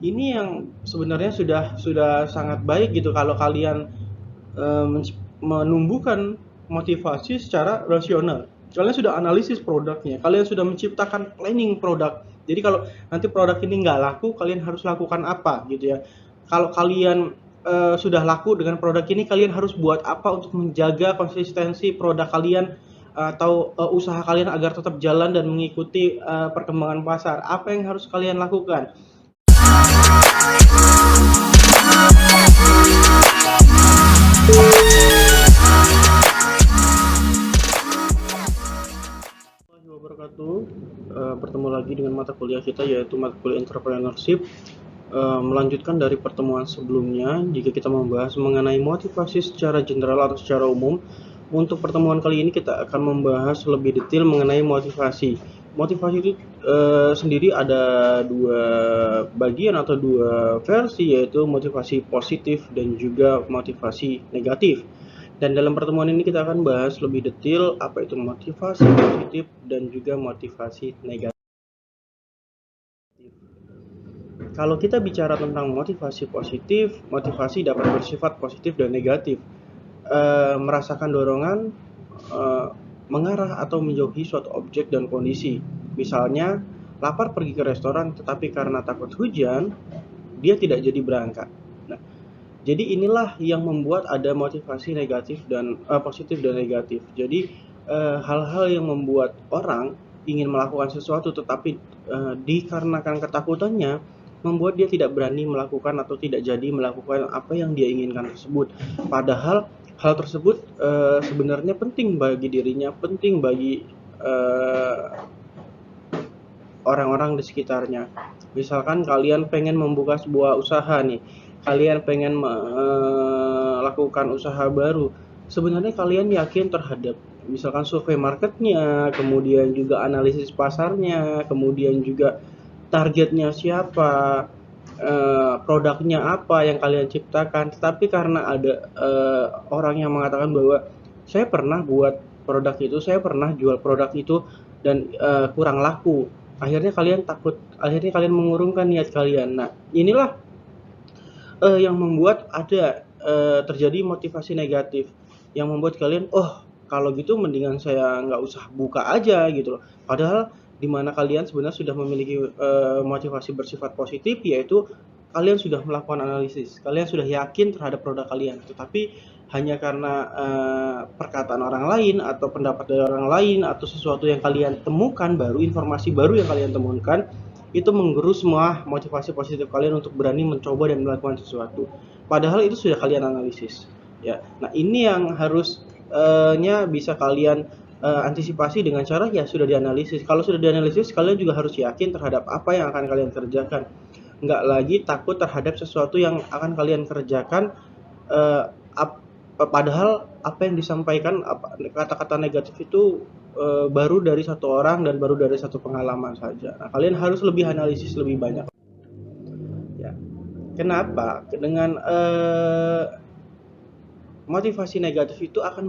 Ini yang sebenarnya sudah sangat baik gitu kalau kalian menumbuhkan motivasi secara rasional. Kalian sudah analisis produknya, kalian sudah menciptakan planning produk. Jadi kalau nanti produk ini nggak laku, kalian harus lakukan apa gitu ya. Kalau kalian sudah laku dengan produk ini, kalian harus buat apa untuk menjaga konsistensi produk kalian atau usaha kalian agar tetap jalan dan mengikuti perkembangan pasar. Apa yang harus kalian lakukan? Warahmatullahi wabarakatuh. Bertemu lagi dengan mata kuliah kita yaitu mata kuliah entrepreneurship. Melanjutkan dari pertemuan sebelumnya, jika kita membahas mengenai motivasi secara general atau secara umum, untuk pertemuan kali ini kita akan membahas lebih detail mengenai motivasi. Motivasi itu sendiri ada dua bagian atau dua versi, yaitu motivasi positif dan juga motivasi negatif. Dan dalam pertemuan ini kita akan bahas lebih detail apa itu motivasi positif dan juga motivasi negatif. Kalau kita bicara tentang motivasi positif, motivasi dapat bersifat positif dan negatif. Merasakan dorongan mengarah atau menjauhi suatu objek dan kondisi. Misalnya, lapar pergi ke restoran tetapi karena takut hujan, dia tidak jadi berangkat. Nah, jadi inilah yang membuat ada motivasi negatif dan positif dan negatif. Jadi hal-hal yang membuat orang ingin melakukan sesuatu tetapi dikarenakan ketakutannya membuat dia tidak berani melakukan atau tidak jadi melakukan apa yang dia inginkan tersebut. Padahal hal tersebut sebenarnya penting bagi dirinya, penting bagi orang-orang di sekitarnya. Misalkan kalian pengen membuka sebuah usaha nih, kalian pengen melakukan usaha baru, sebenarnya kalian yakin terhadap misalkan survei marketnya, kemudian juga analisis pasarnya, kemudian juga targetnya siapa, produknya apa yang kalian ciptakan. Tetapi karena ada orang yang mengatakan bahwa saya pernah buat produk itu, saya pernah jual produk itu dan kurang laku, akhirnya kalian takut, akhirnya kalian mengurungkan niat kalian. Nah, inilah yang membuat ada terjadi motivasi negatif yang membuat kalian, oh kalau gitu mendingan saya nggak usah buka aja gitu loh. Padahal di mana kalian sebenarnya sudah memiliki motivasi bersifat positif, yaitu kalian sudah melakukan analisis, kalian sudah yakin terhadap produk kalian, tetapi hanya karena perkataan orang lain atau pendapat dari orang lain atau sesuatu yang kalian temukan baru, informasi baru yang kalian temukan, itu menggerus semua motivasi positif kalian untuk berani mencoba dan melakukan sesuatu. Padahal itu sudah kalian analisis. Ya, nah ini yang harusnya bisa kalian antisipasi dengan cara ya sudah dianalisis. Kalau sudah dianalisis, kalian juga harus yakin terhadap apa yang akan kalian kerjakan. Nggak lagi takut terhadap sesuatu yang akan kalian kerjakan. Uh, Padahal apa yang disampaikan, kata-kata negatif itu baru dari satu orang dan baru dari satu pengalaman saja. Nah, kalian harus lebih analisis lebih banyak. Ya. Kenapa? Dengan motivasi negatif itu akan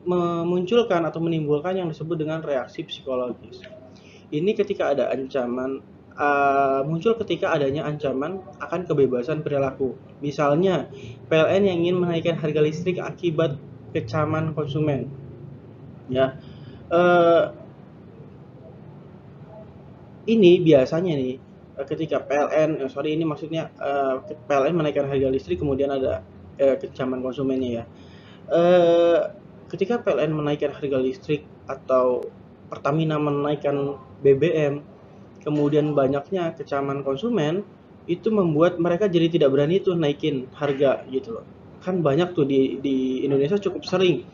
memunculkan atau menimbulkan yang disebut dengan reaksi psikologis. Ini ketika ada ancaman, muncul ketika adanya ancaman akan kebebasan perilaku. Misalnya, PLN yang ingin menaikkan harga listrik akibat kecaman konsumen. Ya, ini biasanya nih ketika PLN, sorry ini maksudnya PLN menaikkan harga listrik kemudian ada kecaman konsumennya ya. Ketika PLN menaikkan harga listrik atau Pertamina menaikkan BBM, kemudian banyaknya kecaman konsumen, itu membuat mereka jadi tidak berani tuh naikin harga gitu loh. Kan banyak tuh di Indonesia cukup sering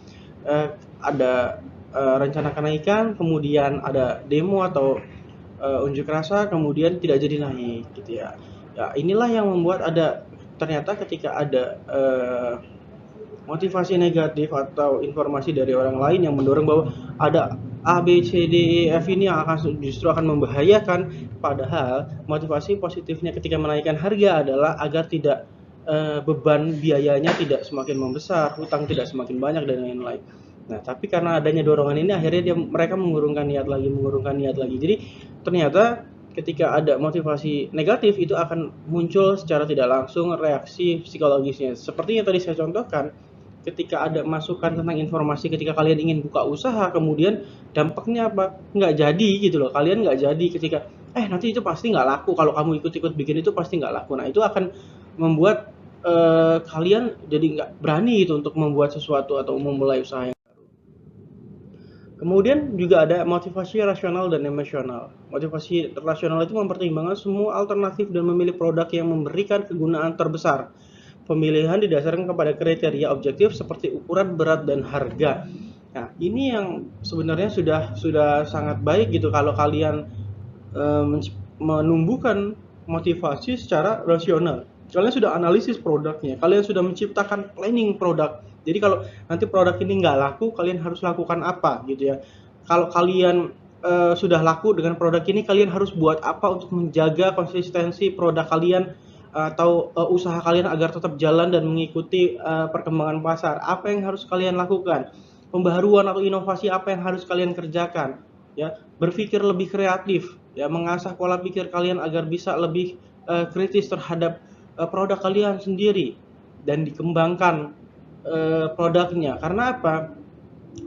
ada rencana kenaikan, kemudian ada demo atau unjuk rasa, kemudian tidak jadi naik gitu ya. Ya inilah yang membuat ada ternyata ketika ada motivasi negatif atau informasi dari orang lain yang mendorong bahwa ada A, B, C, D, E, F ini yang justru akan membahayakan, padahal motivasi positifnya ketika menaikkan harga adalah agar tidak beban biayanya tidak semakin membesar, hutang tidak semakin banyak dan lain-lain. Nah, tapi karena adanya dorongan ini akhirnya mereka mengurungkan niat lagi. Jadi ternyata ketika ada motivasi negatif itu akan muncul secara tidak langsung reaksi psikologisnya. Seperti yang tadi saya contohkan, ketika ada masukan tentang informasi ketika kalian ingin buka usaha, kemudian dampaknya apa? Nggak jadi gitu loh. Kalian nggak jadi ketika, nanti itu pasti nggak laku, kalau kamu ikut-ikut bikin itu pasti nggak laku. Nah itu akan membuat kalian jadi nggak berani gitu untuk membuat sesuatu atau memulai usaha. Kemudian juga ada motivasi rasional dan emosional. Motivasi rasional itu mempertimbangkan semua alternatif dan memilih produk yang memberikan kegunaan terbesar. Pemilihan didasarkan kepada kriteria objektif seperti ukuran, berat, dan harga. Nah, ini yang sebenarnya sudah sangat baik gitu kalau kalian menumbuhkan motivasi secara rasional. Kalian sudah analisis produknya, kalian sudah menciptakan planning produk. Jadi kalau nanti produk ini nggak laku, kalian harus lakukan apa gitu ya. Kalau kalian sudah laku dengan produk ini, kalian harus buat apa untuk menjaga konsistensi produk kalian atau usaha kalian agar tetap jalan dan mengikuti perkembangan pasar. Apa yang harus kalian lakukan? Pembaharuan atau inovasi apa yang harus kalian kerjakan? Ya, berpikir lebih kreatif, ya, mengasah pola pikir kalian agar bisa lebih kritis terhadap produk kalian sendiri dan dikembangkan produknya. Karena apa?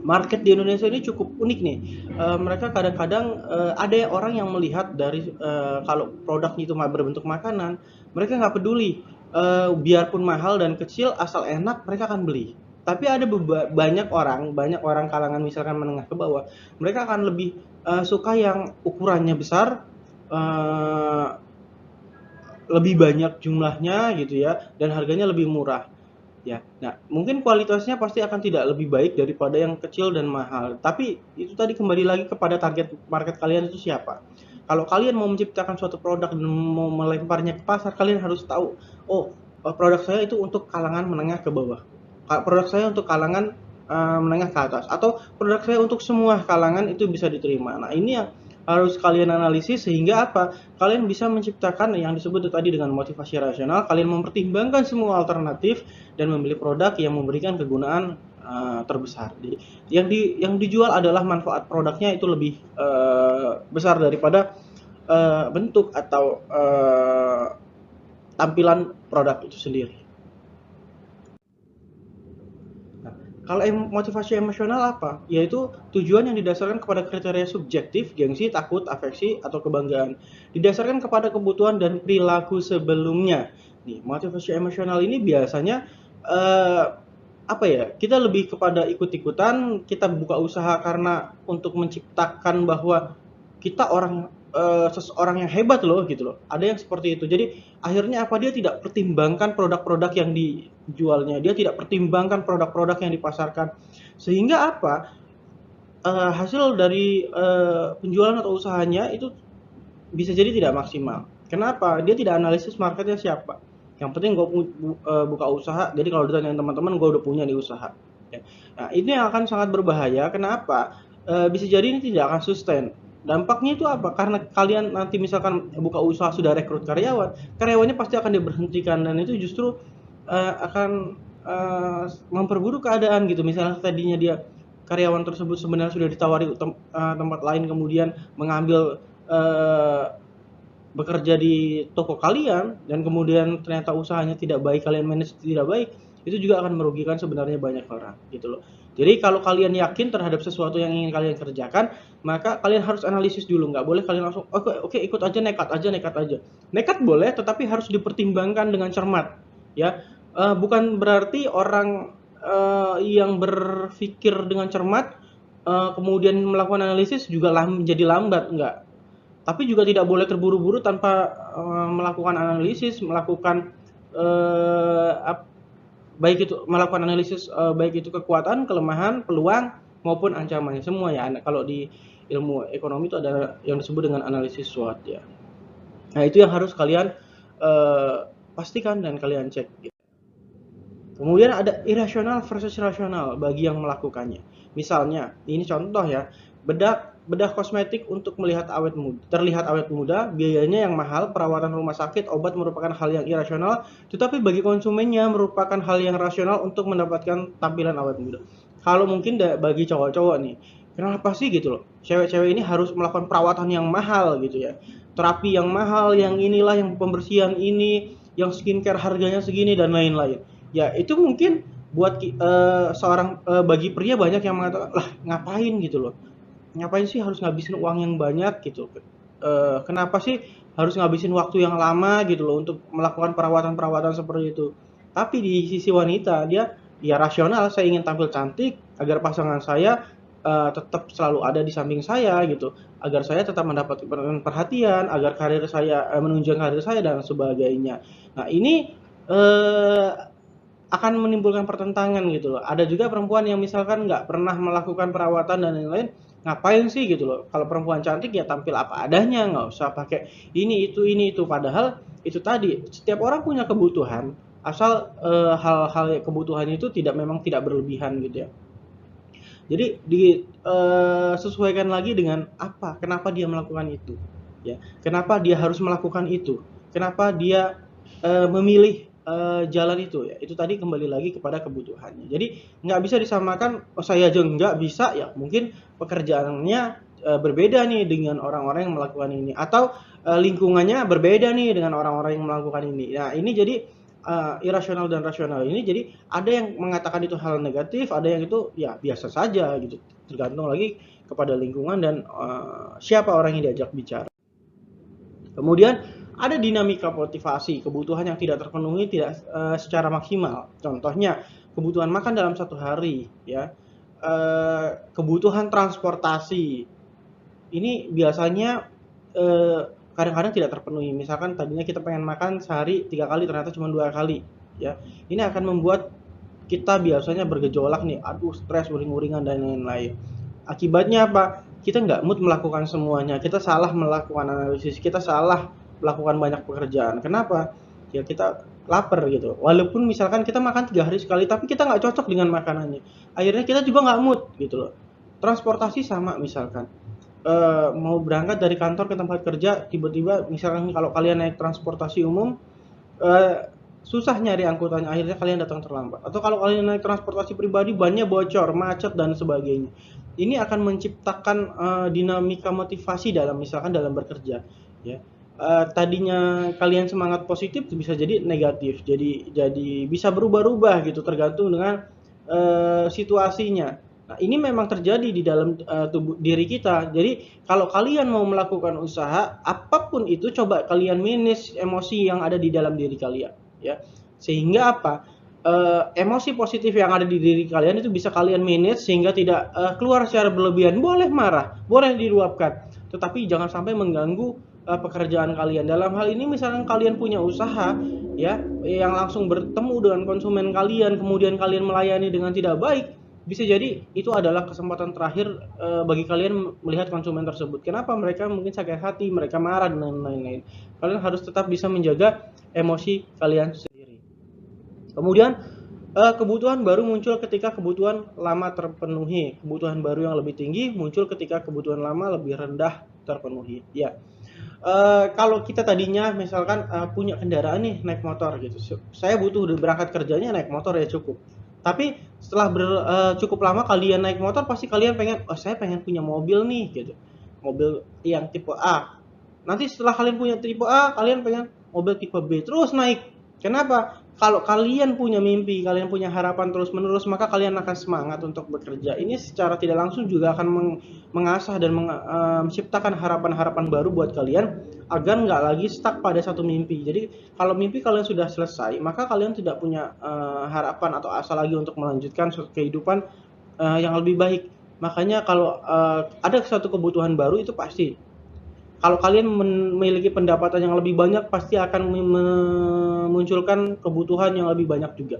Market di Indonesia ini cukup unik nih. Mereka kadang-kadang ada orang yang melihat dari kalau produknya itu berbentuk makanan, mereka nggak peduli. Biarpun mahal dan kecil, asal enak, mereka akan beli. Tapi ada banyak orang kalangan misalkan menengah ke bawah, mereka akan lebih suka yang ukurannya besar, lebih banyak jumlahnya gitu ya, dan harganya lebih murah. Ya, nah mungkin kualitasnya pasti akan tidak lebih baik daripada yang kecil dan mahal. Tapi itu tadi kembali lagi kepada target market kalian itu siapa. Kalau kalian mau menciptakan suatu produk dan mau melemparnya ke pasar, kalian harus tahu, oh produk saya itu untuk kalangan menengah ke bawah. Produk saya untuk kalangan menengah ke atas. Atau produk saya untuk semua kalangan itu bisa diterima. Nah ini yang harus kalian analisis sehingga apa? Kalian bisa menciptakan yang disebut tadi dengan motivasi rasional. Kalian mempertimbangkan semua alternatif dan memilih produk yang memberikan kegunaan terbesar. Jadi yang dijual adalah manfaat produknya itu lebih besar daripada bentuk atau tampilan produk itu sendiri. Kalau motivasi emosional apa? Yaitu tujuan yang didasarkan kepada kriteria subjektif, gengsi, takut, afeksi, atau kebanggaan. Didasarkan kepada kebutuhan dan perilaku sebelumnya. Nih, motivasi emosional ini biasanya apa ya? Kita lebih kepada ikut-ikutan, kita buka usaha karena untuk menciptakan bahwa kita seseorang yang hebat loh gitu loh. Ada yang seperti itu. Jadi akhirnya apa, dia tidak pertimbangkan produk-produk yang dijualnya, dia tidak pertimbangkan produk-produk yang dipasarkan, sehingga apa, hasil dari penjualan atau usahanya itu bisa jadi tidak maksimal. Kenapa? Dia tidak analisis marketnya siapa. Yang penting gue buka usaha, jadi kalau ditanya teman-teman gue udah punya di usaha. Nah ini akan sangat berbahaya. Kenapa? Bisa jadi ini tidak akan sustain. Dampaknya itu apa? Karena kalian nanti misalkan buka usaha sudah rekrut karyawannya pasti akan diberhentikan, dan itu justru akan memperburuk keadaan gitu. Misalnya tadinya dia karyawan tersebut sebenarnya sudah ditawari tempat lain, kemudian mengambil bekerja di toko kalian, dan kemudian ternyata usahanya tidak baik, kalian manage tidak baik, itu juga akan merugikan sebenarnya banyak orang gitu loh. Jadi kalau kalian yakin terhadap sesuatu yang ingin kalian kerjakan, maka kalian harus analisis dulu. Nggak boleh kalian langsung oke ikut aja, nekat aja. Nekat boleh, tetapi harus dipertimbangkan dengan cermat ya. Bukan berarti orang yang berpikir dengan cermat kemudian melakukan analisis juga menjadi lambat, enggak. Tapi juga tidak boleh terburu-buru tanpa melakukan analisis, melakukan analisis baik itu kekuatan, kelemahan, peluang maupun ancamannya semua ya. Kalau di ilmu ekonomi itu ada yang disebut dengan analisis SWOT ya. Nah itu yang harus kalian pastikan dan kalian cek. Kemudian ada irasional versus rasional bagi yang melakukannya. Misalnya, ini contoh ya, bedah kosmetik untuk terlihat awet muda, biayanya yang mahal, perawatan rumah sakit, obat merupakan hal yang irasional, tetapi bagi konsumennya merupakan hal yang rasional untuk mendapatkan tampilan awet muda. Kalau mungkin bagi cowok-cowok nih, kenapa sih gitu loh? cewek-cewek ini harus melakukan perawatan yang mahal gitu ya, terapi yang mahal, yang inilah, yang pembersihan ini, yang skincare harganya segini dan lain-lain. Ya itu mungkin buat bagi pria banyak yang mengatakan, lah ngapain gitu loh, ngapain sih harus ngabisin uang yang banyak gitu, kenapa sih harus ngabisin waktu yang lama gitu loh untuk melakukan perawatan-perawatan seperti itu. Tapi di sisi wanita dia ya rasional, saya ingin tampil cantik agar pasangan saya tetap selalu ada di samping saya gitu, agar saya tetap mendapat perhatian, agar karir saya menunjang karir saya dan sebagainya. Nah ini eh, akan menimbulkan pertentangan gitu loh. Ada juga perempuan yang misalkan nggak pernah melakukan perawatan dan lain-lain, ngapain sih gitu loh. Kalau perempuan cantik ya tampil apa adanya, nggak usah pakai ini itu. Padahal itu tadi, setiap orang punya kebutuhan, asal hal-hal kebutuhan itu memang tidak berlebihan gitu ya. Jadi disesuaikan lagi dengan apa, kenapa dia melakukan itu, ya. Kenapa dia harus melakukan itu? Kenapa dia memilih jalan itu ya? Itu tadi kembali lagi kepada kebutuhannya. Jadi nggak bisa disamakan, oh saya aja nggak bisa ya. Mungkin pekerjaannya berbeda nih dengan orang-orang yang melakukan ini, atau lingkungannya berbeda nih dengan orang-orang yang melakukan ini. Nah ini jadi irasional dan rasional ini, jadi ada yang mengatakan itu hal negatif, ada yang itu ya biasa saja gitu, tergantung lagi kepada lingkungan dan siapa orang yang diajak bicara. Kemudian ada dinamika motivasi, kebutuhan yang tidak terpenuhi tidak secara maksimal. Contohnya kebutuhan makan dalam satu hari, ya, kebutuhan transportasi. Ini biasanya kadang-kadang tidak terpenuhi. Misalkan tadinya kita pengen makan sehari 3 kali, ternyata cuma 2 kali, ya. Ini akan membuat kita biasanya bergejolak nih, aduh stres, uring-uringan dan lain-lain. Akibatnya apa? Kita nggak mood melakukan semuanya, kita salah melakukan analisis, kita salah melakukan banyak pekerjaan. Kenapa? Ya kita lapar gitu. Walaupun misalkan kita makan 3 hari sekali, tapi kita nggak cocok dengan makanannya. Akhirnya kita juga nggak mood gitu loh. Transportasi sama misalkan. Mau berangkat dari kantor ke tempat kerja, tiba-tiba misalkan kalau kalian naik transportasi umum, susah nyari angkutannya, akhirnya kalian datang terlambat. Atau kalau kalian naik transportasi pribadi, bannya bocor, macet dan sebagainya. Ini akan menciptakan dinamika motivasi misalkan dalam bekerja, ya. Tadinya kalian semangat positif bisa jadi negatif, jadi bisa berubah-ubah gitu tergantung dengan situasinya. Nah, ini memang terjadi di dalam tubuh diri kita. Jadi, kalau kalian mau melakukan usaha, apapun itu coba kalian manage emosi yang ada di dalam diri kalian, ya. Sehingga apa? Emosi positif yang ada di diri kalian itu bisa kalian manage sehingga tidak keluar secara berlebihan. Boleh marah, boleh diluapkan, tetapi jangan sampai mengganggu pekerjaan kalian. Dalam hal ini misalkan kalian punya usaha, ya, yang langsung bertemu dengan konsumen kalian, kemudian kalian melayani dengan tidak baik, bisa jadi itu adalah kesempatan terakhir bagi kalian melihat konsumen tersebut. Kenapa? Mereka mungkin sakit hati, mereka marah dan lain-lain. Kalian harus tetap bisa menjaga emosi kalian sendiri. Kemudian kebutuhan baru muncul ketika kebutuhan lama terpenuhi. Kebutuhan baru yang lebih tinggi muncul ketika kebutuhan lama lebih rendah terpenuhi. Ya. Kalau kita tadinya misalkan punya kendaraan nih, naik motor gitu. Saya butuh berangkat kerjanya naik motor ya cukup. Tapi setelah cukup lama kalian naik motor, pasti kalian pengen, oh saya pengen punya mobil nih gitu. Mobil yang tipe A. Nanti setelah kalian punya tipe A, kalian pengen mobil tipe B. Terus naik. Kenapa? Kalau kalian punya mimpi, kalian punya harapan terus-menerus, maka kalian akan semangat untuk bekerja. Ini secara tidak langsung juga akan mengasah dan menciptakan harapan-harapan baru buat kalian agar nggak lagi stuck pada satu mimpi. Jadi kalau mimpi kalian sudah selesai, maka kalian tidak punya harapan atau asa lagi untuk melanjutkan kehidupan yang lebih baik. Makanya kalau ada satu kebutuhan baru itu pasti. Kalau kalian memiliki pendapatan yang lebih banyak, pasti akan memunculkan kebutuhan yang lebih banyak juga.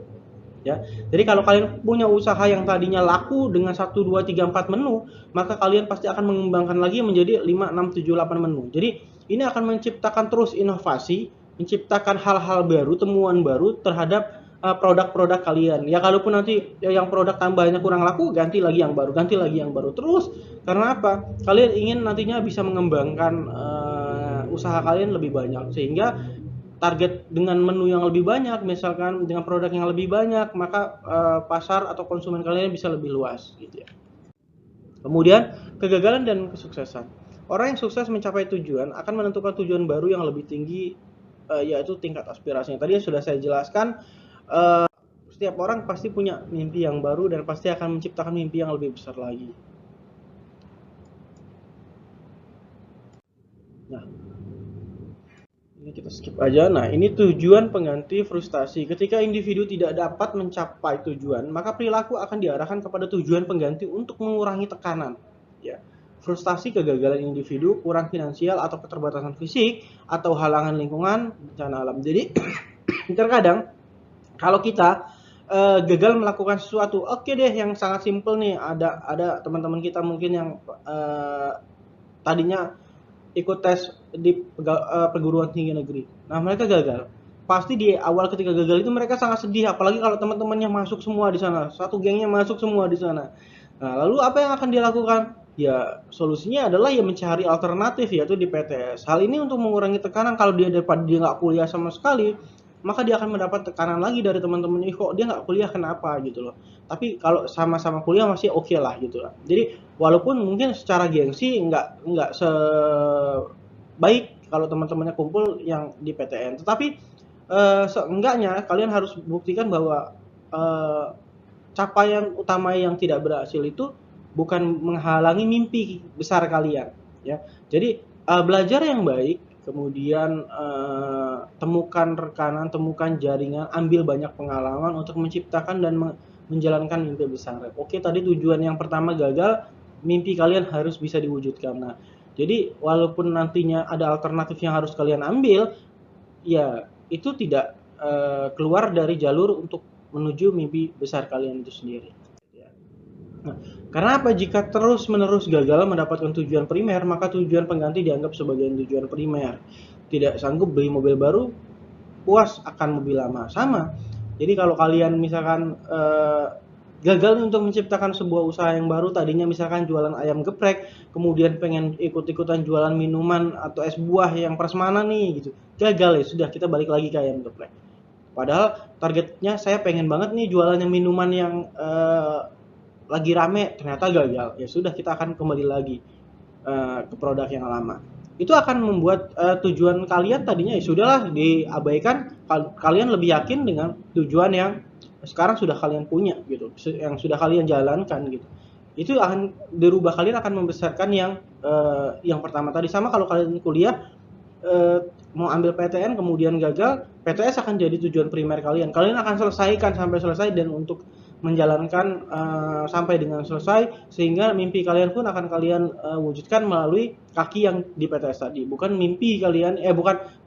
Ya. Jadi kalau kalian punya usaha yang tadinya laku dengan 1, 2, 3, 4 menu, maka kalian pasti akan mengembangkan lagi menjadi 5, 6, 7, 8 menu. Jadi ini akan menciptakan terus inovasi, menciptakan hal-hal baru, temuan baru terhadap produk-produk kalian. Ya kalaupun nanti yang produk tambahnya kurang laku, ganti lagi yang baru, ganti lagi yang baru terus. Karena apa? Kalian ingin nantinya bisa mengembangkan usaha kalian lebih banyak, sehingga target dengan menu yang lebih banyak, misalkan dengan produk yang lebih banyak, maka pasar atau konsumen kalian bisa lebih luas gitu ya. Kemudian kegagalan dan kesuksesan. Orang yang sukses mencapai tujuan akan menentukan tujuan baru yang lebih tinggi, yaitu tingkat aspirasinya. Tadi sudah saya jelaskan, setiap orang pasti punya mimpi yang baru dan pasti akan menciptakan mimpi yang lebih besar lagi. Nah, ini kita skip aja. Nah, ini tujuan pengganti frustasi. Ketika individu tidak dapat mencapai tujuan, maka perilaku akan diarahkan kepada tujuan pengganti untuk mengurangi tekanan. Ya, frustasi kegagalan individu, kurang finansial atau keterbatasan fisik, atau halangan lingkungan, bencana alam. Jadi, terkadang kalau kita gagal melakukan sesuatu, oke deh, yang sangat simpel nih, ada teman-teman kita mungkin yang tadinya ikut tes di perguruan tinggi negeri. Nah, mereka gagal. Pasti di awal ketika gagal itu mereka sangat sedih, apalagi kalau teman-temannya masuk semua di sana, satu gengnya masuk semua di sana. Nah, lalu apa yang akan dilakukan? Ya, solusinya adalah ya mencari alternatif, yaitu di PTS. Hal ini untuk mengurangi tekanan. Kalau dia daripada dia nggak kuliah sama sekali, maka dia akan mendapat tekanan lagi dari teman-temannya, kok dia nggak kuliah, kenapa gitu loh. Tapi kalau sama-sama kuliah masih oke lah gitu lah. Jadi walaupun mungkin secara gengsi nggak sebaik kalau teman-temannya kumpul yang di PTN, tetapi seenggaknya kalian harus buktikan bahwa capaian utama yang tidak berhasil itu bukan menghalangi mimpi besar kalian, ya. Jadi belajar yang baik, kemudian temukan rekanan, temukan jaringan, ambil banyak pengalaman untuk menciptakan dan menjalankan mimpi besar. Oke, tadi tujuan yang pertama gagal, mimpi kalian harus bisa diwujudkan. Nah, jadi walaupun nantinya ada alternatif yang harus kalian ambil, ya itu tidak keluar dari jalur untuk menuju mimpi besar kalian itu sendiri. Nah, karena apa? Jika terus-menerus gagal mendapatkan tujuan primer, maka tujuan pengganti dianggap sebagai tujuan primer. Tidak sanggup beli mobil baru, puas akan mobil lama. Sama. Jadi kalau kalian misalkan gagal untuk menciptakan sebuah usaha yang baru, tadinya misalkan jualan ayam geprek, kemudian pengen ikut-ikutan jualan minuman atau es buah yang prasmanan nih gitu. Gagal, ya sudah, kita balik lagi ke ayam geprek. Padahal targetnya saya pengen banget nih jualan yang minuman yang lagi rame, ternyata gagal. Ya sudah, kita akan kembali lagi ke produk yang lama. Itu akan membuat tujuan kalian tadinya ya sudahlah diabaikan, kalian lebih yakin dengan tujuan yang sekarang sudah kalian punya gitu, yang sudah kalian jalankan gitu. Itu akan dirubah, kalian akan membesarkan yang pertama tadi. Sama kalau kalian kuliah mau ambil PTN kemudian gagal, PTS akan jadi tujuan primer kalian. Kalian akan selesaikan sampai selesai dan untuk menjalankan sampai dengan selesai, sehingga mimpi kalian pun akan kalian wujudkan melalui kaki yang di PTS tadi, bukan mimpi kalian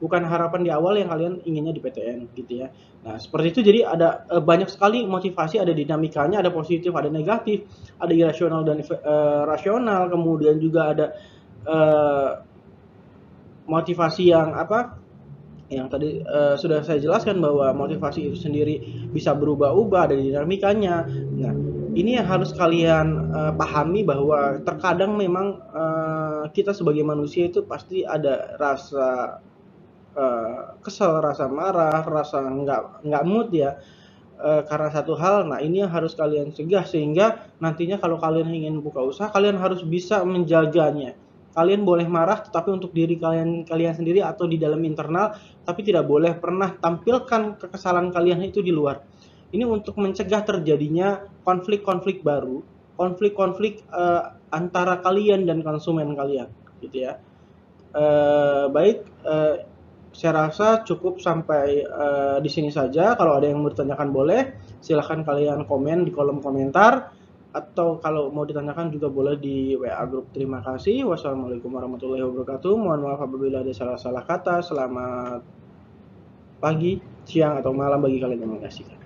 bukan harapan di awal yang kalian inginnya di PTN gitu ya. Nah, seperti itu. Jadi ada banyak sekali motivasi, ada dinamikanya, ada positif, ada negatif, ada irasional dan rasional, kemudian juga ada motivasi yang yang tadi sudah saya jelaskan, bahwa motivasi itu sendiri bisa berubah-ubah, ada dinamikanya. Nah, ini yang harus kalian pahami, bahwa terkadang memang kita sebagai manusia itu pasti ada rasa kesel, rasa marah, rasa nggak mood ya, karena satu hal. Nah, ini yang harus kalian cegah, sehingga nantinya kalau kalian ingin buka usaha, kalian harus bisa menjaganya. Kalian boleh marah, tetapi untuk diri kalian sendiri atau di dalam internal, tapi tidak boleh pernah tampilkan kekesalan kalian itu di luar. Ini untuk mencegah terjadinya konflik-konflik baru, konflik-konflik antara kalian dan konsumen kalian, gitu ya. Baik, saya rasa cukup sampai di sini saja. Kalau ada yang mau ditanyakan boleh, silahkan kalian komen di kolom komentar, atau kalau mau ditanyakan juga boleh di WA grup. Terima kasih. Wassalamualaikum warahmatullahi wabarakatuh. Mohon maaf apabila ada salah-salah kata. Selamat pagi, siang, atau malam bagi kalian yang menyaksikan.